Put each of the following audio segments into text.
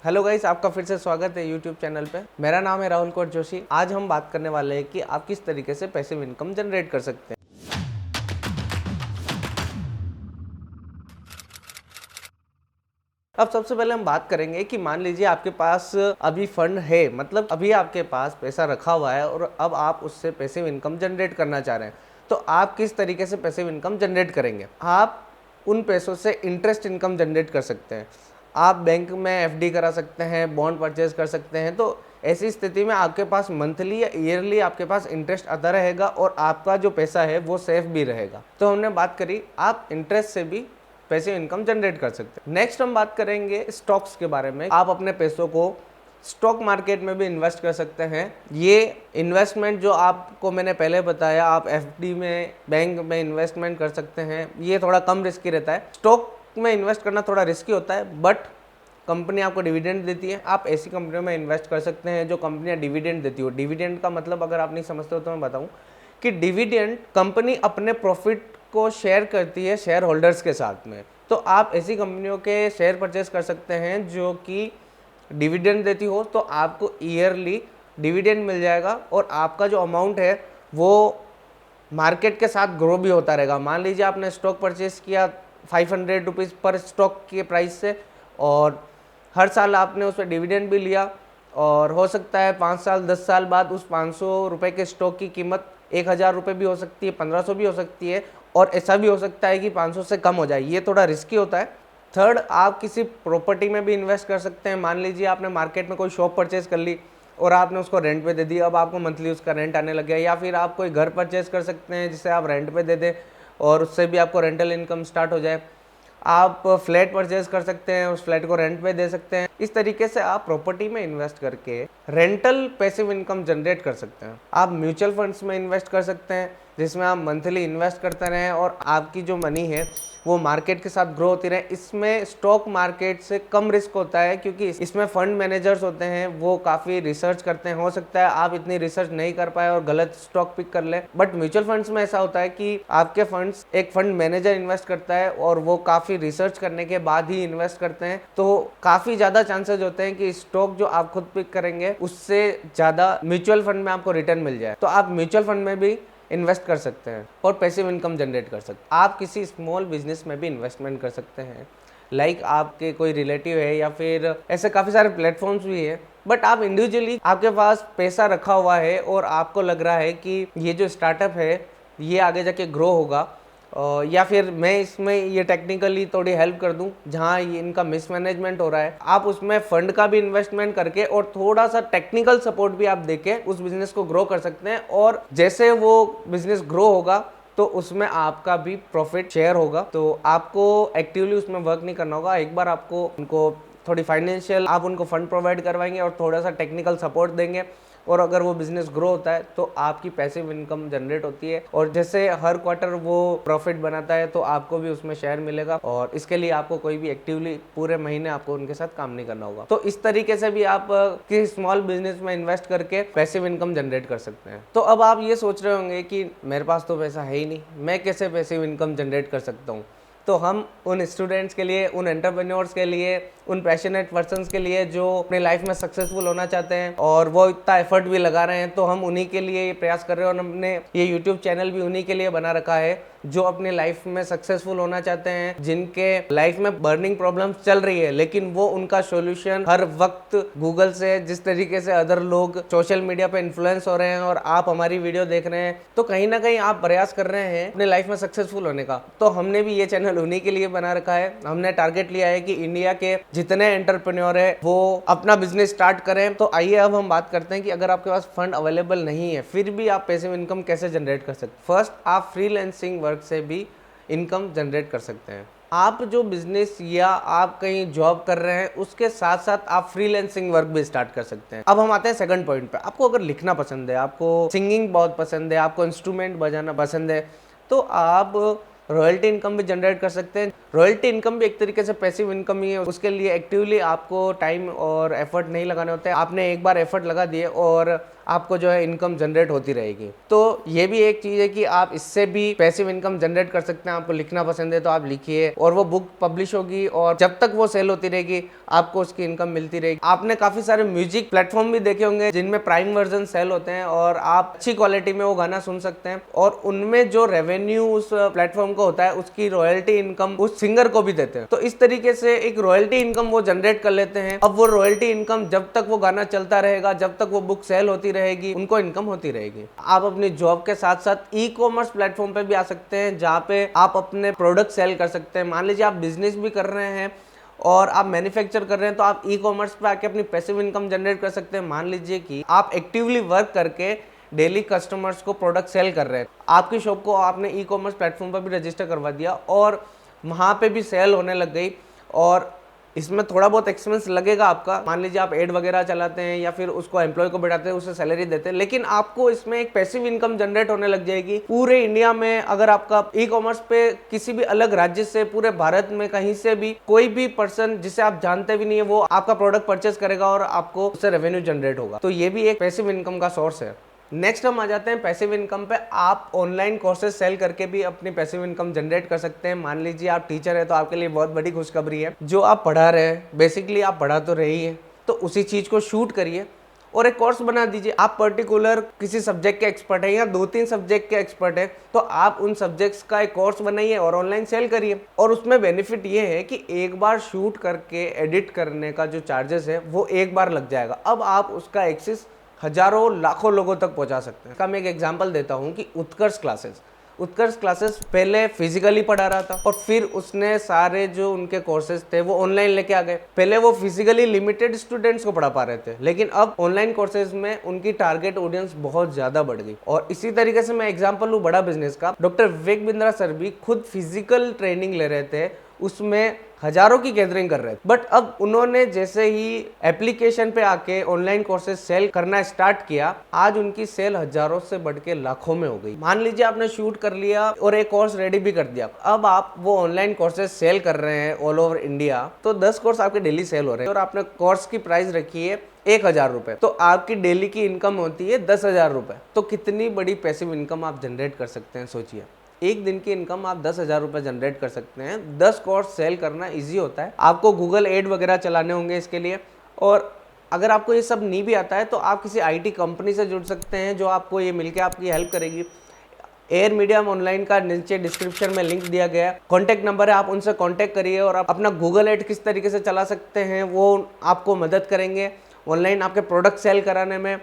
Hello guys, आपका फिर से स्वागत है यूट्यूब चैनल पे। मेरा नाम है राहुल कौर जोशी। आज हम बात करने वाले हैं कि आप किस तरीके से पैसिव इनकम जनरेट कर सकते हैं। अब सबसे पहले हम बात करेंगे कि मान लीजिए आपके पास अभी फंड है, मतलब अभी आपके पास पैसा रखा हुआ है और अब आप उससे पैसिव इनकम जनरेट करना चाह रहे हैं। तो आप किस तरीके से पैसिव इनकम जनरेट करेंगे? आप उन पैसों से इंटरेस्ट इनकम जनरेट कर सकते हैं। आप बैंक में एफडी करा सकते हैं, बॉन्ड परचेज कर सकते हैं। तो ऐसी स्थिति में आपके पास मंथली या ईयरली आपके पास इंटरेस्ट आता रहेगा और आपका जो पैसा है वो सेफ भी रहेगा। तो हमने बात करी आप इंटरेस्ट से भी पैसिव इनकम जनरेट कर सकते हैं। नेक्स्ट हम बात करेंगे स्टॉक्स के बारे में। आप अपने पैसों को स्टॉक मार्केट में भी इन्वेस्ट कर सकते हैं। ये इन्वेस्टमेंट जो आपको मैंने पहले बताया, आप एफडी में, बैंक में इन्वेस्टमेंट कर सकते हैं। ये थोड़ा कम रिस्की रहता है। स्टॉक में इन्वेस्ट करना थोड़ा रिस्की होता है, बट कंपनी आपको डिविडेंड देती है। आप ऐसी कंपनियों में इन्वेस्ट कर सकते हैं जो कंपनियां डिविडेंड देती हो। डिविडेंड का मतलब अगर आप नहीं समझते हो तो मैं बताऊं कि डिविडेंड कंपनी अपने प्रॉफिट को शेयर करती है शेयर होल्डर्स के साथ में। तो आप ऐसी कंपनियों के शेयर परचेस कर सकते हैं जो कि डिविडेंड देती हो, तो आपको ईयरली डिविडेंड मिल जाएगा और आपका जो अमाउंट है वो मार्केट के साथ ग्रो भी होता रहेगा। मान लीजिए आपने स्टॉक परचेस किया 500 रुपीज़ पर स्टॉक के प्राइस से, और हर साल आपने उस पर डिविडेंड भी लिया, और हो सकता है 5 साल 10 साल बाद उस 500 रुपये के स्टॉक की कीमत 1000 रुपये भी हो सकती है, 1500 भी हो सकती है, और ऐसा भी हो सकता है कि 500 से कम हो जाए। ये थोड़ा रिस्की होता है। थर्ड, आप किसी प्रॉपर्टी में भी इन्वेस्ट कर सकते हैं। मान लीजिए आपने मार्केट में कोई शॉप परचेज कर ली और आपने उसको रेंट पे दे दी, अब आपको मंथली उसका रेंट आने लग गया। या फिर आप कोई घर परचेज कर सकते हैं जिसे आप रेंट पे दे दें और उससे भी आपको रेंटल इनकम स्टार्ट हो जाए। आप फ्लैट परचेज कर सकते हैं, उस फ्लैट को रेंट पे दे सकते हैं। इस तरीके से आप प्रॉपर्टी में इन्वेस्ट करके रेंटल पैसिव इनकम जनरेट कर सकते हैं। आप म्यूचुअल फंड्स में इन्वेस्ट कर सकते हैं जिसमें आप मंथली इन्वेस्ट करते रहें और आपकी जो मनी है वो मार्केट के साथ ग्रो होती रहे। इसमें स्टॉक मार्केट से कम रिस्क होता है क्योंकि इसमें फंड मैनेजर्स होते हैं, वो काफ़ी रिसर्च करते हैं। हो सकता है आप इतनी रिसर्च नहीं कर पाए और गलत स्टॉक पिक कर ले, बट म्यूचुअल फंड्स में ऐसा होता है कि आपके फंड्स एक फंड मैनेजर इन्वेस्ट करता है और वो काफ़ी रिसर्च करने के बाद ही इन्वेस्ट करते हैं। तो काफ़ी ज़्यादा चांसेस होते हैं कि स्टॉक जो आप खुद पिक करेंगे उससे ज़्यादा म्यूचुअल फंड में आपको रिटर्न मिल जाए। तो आप म्यूचुअल फंड में भी इन्वेस्ट कर सकते हैं और पैसिव इनकम जनरेट कर सकते हैं। आप किसी स्मॉल बिजनेस में भी इन्वेस्टमेंट कर सकते हैं, लाइक आपके कोई रिलेटिव है या फिर ऐसे काफ़ी सारे प्लेटफॉर्म्स भी है। बट आप इंडिविजुअली, आपके पास पैसा रखा हुआ है और आपको लग रहा है कि ये जो स्टार्टअप है ये आगे जाके ग्रो होगा, या फिर मैं इसमें ये टेक्निकली थोड़ी हेल्प कर दूं जहां ये इनका मिसमैनेजमेंट हो रहा है, आप उसमें फंड का भी इन्वेस्टमेंट करके और थोड़ा सा टेक्निकल सपोर्ट भी आप देके उस बिजनेस को ग्रो कर सकते हैं। और जैसे वो बिजनेस ग्रो होगा तो उसमें आपका भी प्रॉफिट शेयर होगा। तो आपको एक्टिवली उसमें वर्क नहीं करना होगा। एक बार आपको उनको थोड़ी फाइनेंशियल, आप उनको फंड प्रोवाइड करवाएंगे और थोड़ा सा टेक्निकल सपोर्ट देंगे, और अगर वो बिजनेस ग्रो होता है तो आपकी पैसिव इनकम जनरेट होती है। और जैसे हर क्वार्टर वो प्रॉफिट बनाता है तो आपको भी उसमें शेयर मिलेगा, और इसके लिए आपको कोई भी एक्टिवली पूरे महीने आपको उनके साथ काम नहीं करना होगा। तो इस तरीके से भी आप किसी स्मॉल बिजनेस में इन्वेस्ट करके पैसिव इनकम जनरेट कर सकते हैं। तो अब आप ये सोच रहे होंगे कि मेरे पास तो पैसा है ही नहीं, मैं कैसे पैसिव इनकम जनरेट कर सकता हूँ? तो हम उन स्टूडेंट्स के लिए, उन एंटरप्रेन्योर्स के लिए, उन पैशनेट पर्सन्स के लिए जो अपनी लाइफ में सक्सेसफुल होना चाहते हैं और वो इतना एफर्ट भी लगा रहे हैं, तो हम उन्हीं के लिए ये प्रयास कर रहे हैं और हमने ये यूट्यूब चैनल भी उन्हीं के लिए बना रखा है जो अपनी लाइफ में सक्सेसफुल होना चाहते हैं, जिनके लाइफ में बर्निंग प्रॉब्लम्स चल रही है लेकिन वो उनका सॉल्यूशन हर वक्त गूगल से, जिस तरीके से अदर लोग सोशल मीडिया पे इन्फ्लुएंस हो रहे हैं और आप हमारी वीडियो देख रहे हैं, तो कहीं ना कहीं आप प्रयास कर रहे हैं अपने लाइफ में सक्सेसफुल होने का। तो हमने भी ये चैनल उन्हीं के लिए बना रखा है। हमने टारगेट लिया है कि इंडिया के जितने एंटरप्रेन्योर है वो अपना बिजनेस स्टार्ट करें। तो आइए अब हम बात करते हैं कि अगर आपके पास फंड अवेलेबल नहीं है फिर भी आप पैसिव इनकम कैसे जनरेट कर सकते हैं। फर्स्ट, आप फ्रीलांसिंग वर्क से भी इनकम जनरेट कर सकते हैं। आप जो बिजनेस या आप कहीं जॉब कर रहे हैं उसके साथ साथ आप फ्रीलांसिंग वर्क भी स्टार्ट कर सकते हैं। अब हम आते हैं सेकंड पॉइंट पे। आपको अगर लिखना पसंद है, आपको सिंगिंग बहुत पसंद है, आपको इंस्ट्रूमेंट बजाना पसंद है, तो आप रॉयल्टी इनकम भी जनरेट कर सकते हैं। रॉयल्टी इनकम भी एक तरीके से पैसिव इनकम ही है। उसके लिए एक्टिवली आपको टाइम और एफर्ट नहीं लगाने होते, आपने एक बार एफर्ट लगा दिए और आपको जो है इनकम जनरेट होती रहेगी। तो ये भी एक चीज़ है कि आप इससे भी पैसिव इनकम जनरेट कर सकते हैं। आपको लिखना पसंद है तो आप लिखिए और वो बुक पब्लिश होगी और जब तक वो सेल होती रहेगी आपको उसकी इनकम मिलती रहेगी। आपने काफ़ी सारे म्यूजिक प्लेटफॉर्म भी देखे होंगे जिनमें प्राइम वर्जन सेल होते हैं और आप अच्छी क्वालिटी में वो गाना सुन सकते हैं और उनमें जो रेवेन्यू उस प्लेटफॉर्म को होता है उसकी रॉयल्टी इनकम उस सिंगर को भी देते हैं। तो इस तरीके से एक रॉयल्टी इनकम वो जनरेट कर लेते हैं। अब वो रॉयल्टी इनकम जब तक वो गाना चलता रहेगा, जब तक वो बुक सेल होती रहेगी, उनको इनकम होती रहेगी। आप अपनी जॉब के साथ साथ ई कॉमर्स प्लेटफॉर्म पे भी आ सकते हैं जहाँ पे आप अपने प्रोडक्ट सेल कर सकते हैं। मान लीजिए आप बिजनेस भी कर रहे हैं और आप मैन्युफैक्चर कर रहे हैं तो आप ई कॉमर्स पे आके अपनी पैसिव इनकम जनरेट कर सकते हैं। मान लीजिए कि आप एक्टिवली वर्क करके डेली कस्टमर्स को प्रोडक्ट सेल कर रहे हैं, आपकी शॉप को आपने ई कॉमर्स प्लेटफॉर्म पर भी रजिस्टर करवा दिया और वहाँ पे भी सेल होने लग गई और इसमें थोड़ा बहुत एक्सपेंस लगेगा आपका। मान लीजिए आप एड वगैरह चलाते हैं या फिर उसको एम्प्लॉय को बैठाते हैं, उसे सैलरी देते हैं, लेकिन आपको इसमें एक पैसिव इनकम जनरेट होने लग जाएगी। पूरे इंडिया में अगर आपका ई कॉमर्स पे किसी भी अलग राज्य से, पूरे भारत में कहीं से भी कोई भी पर्सन जिसे आप जानते भी नहीं है वो आपका प्रोडक्ट परचेस करेगा और आपको उससे रेवेन्यू जनरेट होगा। तो ये भी एक पैसिव इनकम का सोर्स है। नेक्स्ट हम आ जाते हैं पैसिव इनकम पे। आप ऑनलाइन कोर्सेज सेल करके भी अपनी पैसिव इनकम जनरेट कर सकते हैं। मान लीजिए आप टीचर है तो आपके लिए बहुत बड़ी खुशखबरी है। जो आप पढ़ा रहे हैं, बेसिकली आप पढ़ा तो रहे ही है, तो उसी चीज़ को शूट करिए और एक कोर्स बना दीजिए। आप पर्टिकुलर किसी सब्जेक्ट के एक्सपर्ट है या 2-3 सब्जेक्ट के एक्सपर्ट है तो आप उन सब्जेक्ट्स का एक कोर्स बनाइए और ऑनलाइन सेल करिए। और उसमें बेनिफिट ये है कि एक बार शूट करके एडिट करने का जो चार्जेस है वो एक बार लग जाएगा। अब आप उसका एक्सेस हजारों लाखों लोगों तक पहुंचा सकते हैं। मैं एक एग्जांपल देता हूं कि उत्कर्ष क्लासेस पहले फिजिकली पढ़ा रहा था और फिर उसने सारे जो उनके कोर्सेज थे वो ऑनलाइन लेके आ गए। पहले वो फिजिकली लिमिटेड स्टूडेंट्स को पढ़ा पा रहे थे, लेकिन अब ऑनलाइन कोर्सेज में उनकी टारगेट ऑडियंस बहुत ज्यादा बढ़ गई। और इसी तरीके से मैं एग्जांपल लूं बड़ा बिजनेस का, डॉक्टर विवेक बिंद्रा सर भी खुद फिजिकल ट्रेनिंग ले रहे थे, उसमें हजारों की गैदरिंग कर रहे थे, बट अब उन्होंने जैसे ही एप्लीकेशन पे आके ऑनलाइन कोर्सेज सेल करना स्टार्ट किया, आज उनकी सेल हजारों से बढ़ के लाखों में हो गई। मान लीजिए आपने शूट कर लिया और एक कोर्स रेडी भी कर दिया, अब आप वो ऑनलाइन कोर्सेज सेल कर रहे हैं ऑल ओवर इंडिया, तो 10 कोर्स आपके डेली सेल हो रहे हैं और आपने कोर्स की प्राइस रखी है 1000 रुपए, तो आपकी डेली की इनकम होती है 10,000 रुपए। तो कितनी बड़ी पैसिव इनकम आप जनरेट कर सकते हैं, सोचिए। एक दिन की इनकम आप 10,000 रुपए जनरेट कर सकते हैं। 10 कोर्स सेल करना इजी होता है। आपको गूगल एड वगैरह चलाने होंगे इसके लिए, और अगर आपको ये सब नहीं भी आता है तो आप किसी आईटी कंपनी से जुड़ सकते हैं जो आपको ये मिलके आपकी हेल्प करेगी। एयर मीडियम ऑनलाइन का नीचे डिस्क्रिप्शन में लिंक दिया गया है, कॉन्टैक्ट नंबर है, आप उनसे कॉन्टैक्ट करिए और आप अपना गूगल एड किस तरीके से चला सकते हैं वो आपको मदद करेंगे ऑनलाइन आपके प्रोडक्ट सेल कराने में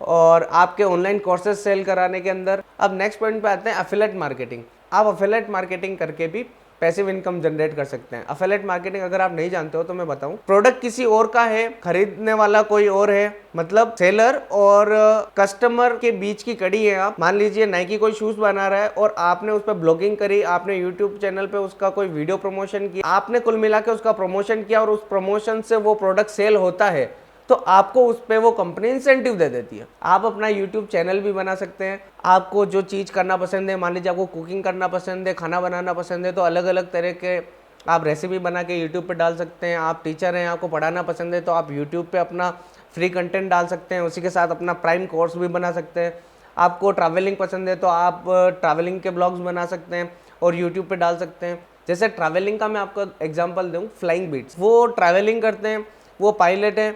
और आपके ऑनलाइन कोर्सेज सेल कराने के अंदर। अब नेक्स्ट पॉइंट पे आते हैं एफिलिएट मार्केटिंग। आप एफिलिएट मार्केटिंग करके भी पैसिव इनकम जनरेट कर सकते हैं। एफिलिएट मार्केटिंग अगर आप नहीं जानते हो तो मैं बताऊं, प्रोडक्ट किसी और का है, खरीदने वाला कोई और है, मतलब सेलर और कस्टमर के बीच की कड़ी है। आप मान लीजिए नाइकी कोई शूज बना रहा है और आपने उस पर ब्लॉगिंग करी, आपने यूट्यूब चैनल पे उसका कोई वीडियो प्रमोशन किया, आपने कुल मिला के उसका प्रमोशन किया और उस प्रमोशन से वो प्रोडक्ट सेल होता है, तो आपको उस पे वो कंपनी इंसेंटिव दे देती है। आप अपना यूट्यूब चैनल भी बना सकते हैं। आपको जो चीज़ करना पसंद है, मान लीजिए आपको कुकिंग करना पसंद है, खाना बनाना पसंद है, तो अलग अलग तरह के आप रेसिपी बना के यूट्यूब पे डाल सकते हैं। आप टीचर हैं, आपको पढ़ाना पसंद है तो आप यूट्यूब पे अपना फ्री कंटेंट डाल सकते हैं, उसी के साथ अपना प्राइम कोर्स भी बना सकते हैं। आपको ट्रैवलिंग पसंद है तो आप ट्रैवलिंग के ब्लॉग्स बना सकते हैं और यूट्यूब पे डाल सकते हैं। जैसे ट्रैवलिंग का मैं आपको एग्जाम्पल दूँ, फ्लाइंग बीट्स, वो ट्रैवलिंग करते हैं, वो पायलट हैं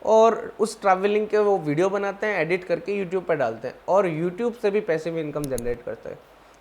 और उस ट्रैवलिंग के वो वीडियो बनाते हैं, एडिट करके यूट्यूब पर डालते हैं और यूट्यूब से भी पैसिव इनकम जनरेट करते हैं।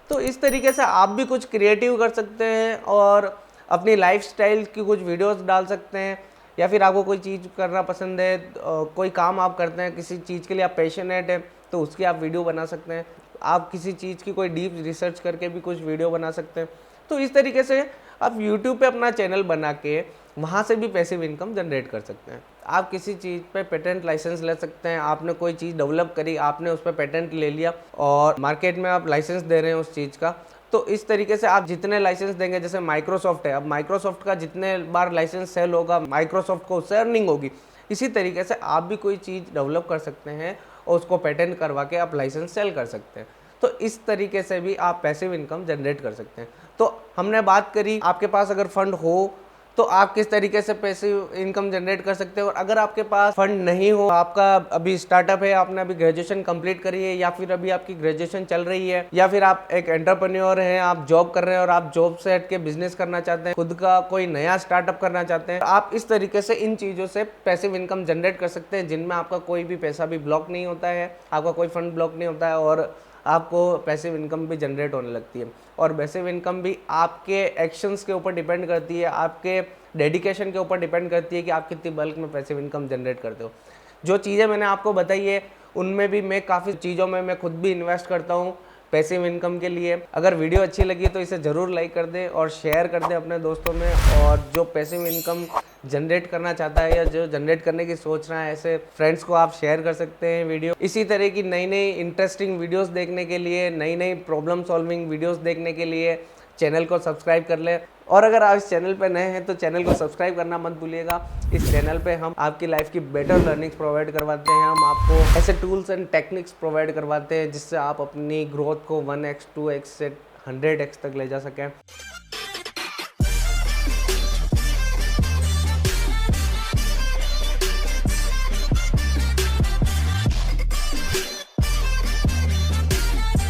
तो इस तरीके से आप भी कुछ क्रिएटिव कर सकते हैं और अपनी लाइफस्टाइल की कुछ वीडियोस डाल सकते हैं, या फिर आपको कोई चीज़ करना पसंद है, कोई काम आप करते हैं, किसी चीज़ के लिए आप पैशनेट है तो उसकी आप वीडियो बना सकते हैं। आप किसी चीज़ की कोई डीप रिसर्च करके भी कुछ वीडियो बना सकते हैं। तो इस तरीके से आप यूट्यूब पे अपना चैनल बना के वहाँ से भी पैसिव इनकम जनरेट कर सकते हैं। आप किसी चीज़ पे पेटेंट लाइसेंस ले सकते हैं। आपने कोई चीज़ डेवलप करी, आपने उस पर पेटेंट ले लिया और मार्केट में आप लाइसेंस दे रहे हैं उस चीज़ का, तो इस तरीके से आप जितने लाइसेंस देंगे, जैसे माइक्रोसॉफ्ट है, अब माइक्रोसॉफ्ट का जितने बार लाइसेंस सेल होगा माइक्रोसॉफ्ट को उससे अर्निंग होगी। इसी तरीके से आप भी कोई चीज़ डेवलप कर सकते हैं और उसको पेटेंट करवा के आप लाइसेंस सेल कर सकते हैं। तो इस तरीके से भी आप पैसिव इनकम जनरेट कर सकते हैं। तो हमने बात करी आपके पास अगर फंड हो तो आप किस तरीके से पैसिव इनकम जनरेट कर सकते हो, और अगर आपके पास फंड नहीं हो, आपका अभी स्टार्टअप है, आपने अभी ग्रेजुएशन कंप्लीट करी है, या फिर अभी आपकी ग्रेजुएशन चल रही है, या फिर आप एक एंटरप्रेन्योर हैं, आप जॉब कर रहे हैं और आप जॉब से हट के बिजनेस करना चाहते हैं, खुद का कोई नया स्टार्टअप करना चाहते हैं, आप इस तरीके से इन चीज़ों से पैसिव इनकम जनरेट कर सकते हैं जिनमें आपका कोई भी पैसा भी ब्लॉक नहीं होता है, आपका कोई फंड ब्लॉक नहीं होता है, और आपको पैसिव इनकम भी जनरेट होने लगती है। और पैसिव इनकम भी आपके एक्शंस के ऊपर डिपेंड करती है, आपके डेडिकेशन के ऊपर डिपेंड करती है कि आप कितनी बल्क में पैसिव इनकम जनरेट करते हो। जो चीज़ें मैंने आपको बताई है उनमें भी मैं काफ़ी चीज़ों में मैं खुद भी इन्वेस्ट करता हूँ पैसिव इनकम के लिए। अगर वीडियो अच्छी लगी तो इसे ज़रूर लाइक कर दें और शेयर कर दें अपने दोस्तों में, और जो पैसिव इनकम जनरेट करना चाहता है या जो जनरेट करने की सोच रहा है ऐसे फ्रेंड्स को आप शेयर कर सकते हैं वीडियो। इसी तरह की नई नई इंटरेस्टिंग वीडियोस देखने के लिए, नई नई प्रॉब्लम सॉल्विंग वीडियोस देखने के लिए चैनल को सब्सक्राइब कर लें। और अगर आप इस चैनल पे नए हैं तो चैनल को सब्सक्राइब करना मत भूलिएगा। इस चैनल पे हम आपकी लाइफ की बेटर लर्निंग्स प्रोवाइड करवाते हैं, हम आपको ऐसे टूल्स एंड टेक्निक्स प्रोवाइड करवाते हैं जिससे आप अपनी ग्रोथ को 1x 2x से 100x तक ले जा सकें।